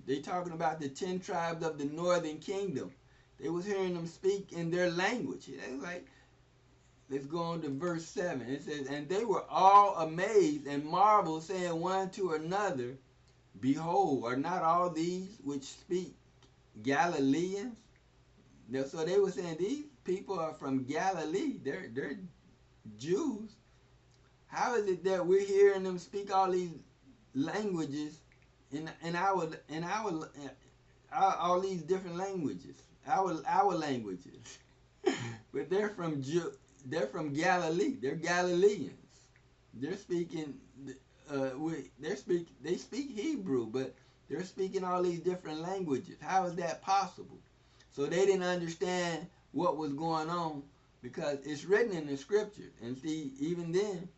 They talking about the 10 tribes of the northern kingdom. They was hearing them speak in their language. They was like, let's go on to verse 7. It says, and they were all amazed and marveled, saying one to another, behold, are not all these which speak Galileans? So they were saying, these people are from Galilee. They're Jews. How is it that we're hearing them speak all these languages in all these different languages, our languages? But they're from Galilee. They're Galileans. They're speaking. They speak Hebrew, but they're speaking all these different languages. How is that possible? So they didn't understand what was going on because it's written in the scriptures. And see, even then,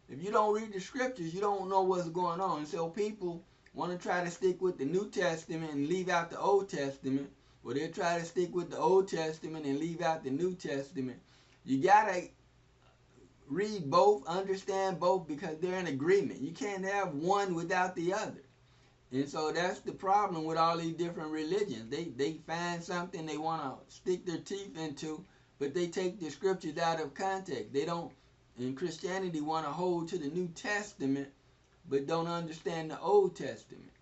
if you don't read the scriptures, you don't know what's going on. And so people want to try to stick with the New Testament and leave out the Old Testament. Or they'll try to stick with the Old Testament and leave out the New Testament. You got to read both, understand both, because they're in agreement. You can't have one without the other. And so that's the problem with all these different religions. They find something they want to stick their teeth into, but they take the scriptures out of context. They don't, in Christianity, want to hold to the New Testament, but don't understand the Old Testament.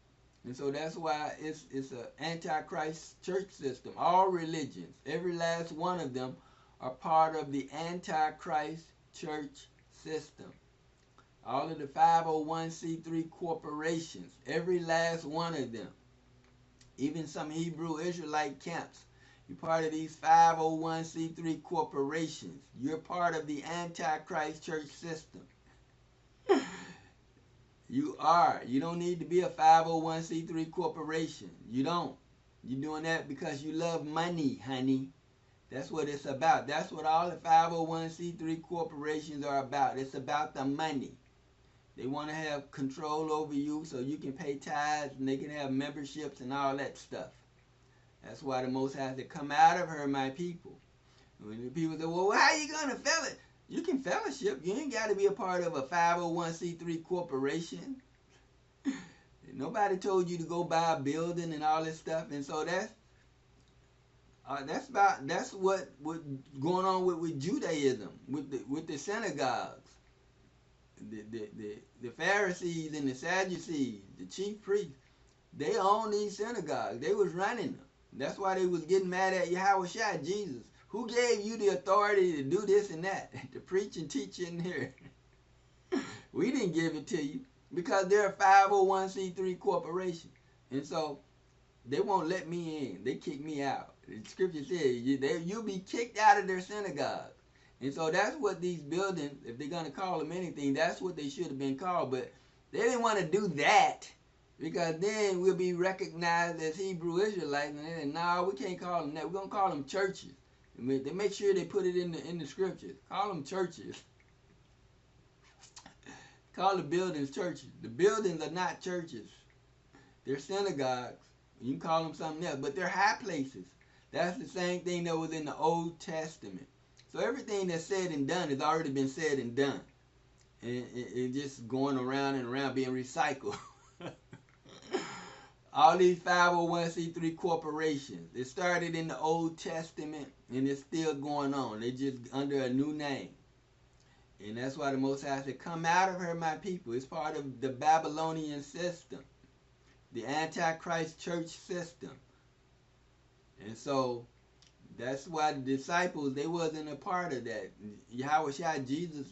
And so that's why it's an antichrist church system. All religions, every last one of them, are part of the antichrist church system. All of the 501c3 corporations, every last one of them, even some Hebrew Israelite camps, you're part of these 501c3 corporations. You're part of the antichrist church system. You are. You don't need to be a 501c3 corporation. You don't. You're doing that because you love money, honey. That's what it's about. That's what all the 501c3 corporations are about. It's about the money. They want to have control over you so you can pay tithes and they can have memberships and all that stuff. That's why the Most High has to come out of her, my people. When the people say, well, how are you going to fellowship? You can fellowship. You ain't got to be a part of a 501c3 corporation. Nobody told you to go buy a building and all this stuff. And so that's what going on with Judaism, with the synagogues. The Pharisees and the Sadducees, the chief priests, they own these synagogues. They was running them. That's why they was getting mad at Yahawashi, Jesus. Who gave you the authority to do this and that, to preach and teach in here? We didn't give it to you because they're a 501c3 corporation. And so they won't let me in. They kick me out. The scripture says you'll be kicked out of their synagogue. And so that's what these buildings, if they're going to call them anything, that's what they should have been called. But they didn't want to do that because then we'll be recognized as Hebrew Israelites. And they said, no, we can't call them that. We're going to call them churches. And they make sure they put it in the scriptures. Call them churches. Call the buildings churches. The buildings are not churches. They're synagogues. You can call them something else. But they're high places. That's the same thing that was in the Old Testament. So everything that's said and done has already been said and done. And it's just going around and around being recycled. All these 501c3 corporations, it started in the Old Testament and it's still going on. They just under a new name. And that's why the Most High said, come out of her, my people. It's part of the Babylonian system, the Antichrist church system. And so that's why the disciples, they wasn't a part of that. Yahawashi, Jesus,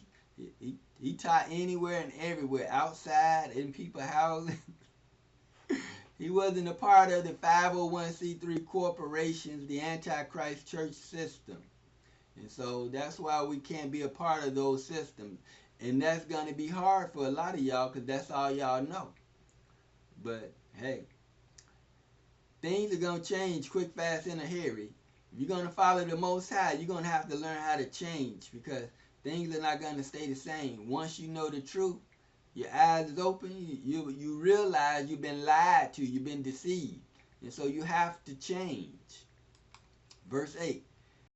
he taught anywhere and everywhere, outside, in people's houses. He wasn't a part of the 501c3 corporations, the Antichrist church system. And so that's why we can't be a part of those systems. And that's going to be hard for a lot of y'all because that's all y'all know. But, hey, things are going to change quick, fast, in a hurry. If you're going to follow the Most High, you're going to have to learn how to change because things are not going to stay the same. Once you know the truth, your eyes is open, you realize you've been lied to, you've been deceived. And so you have to change. Verse 8.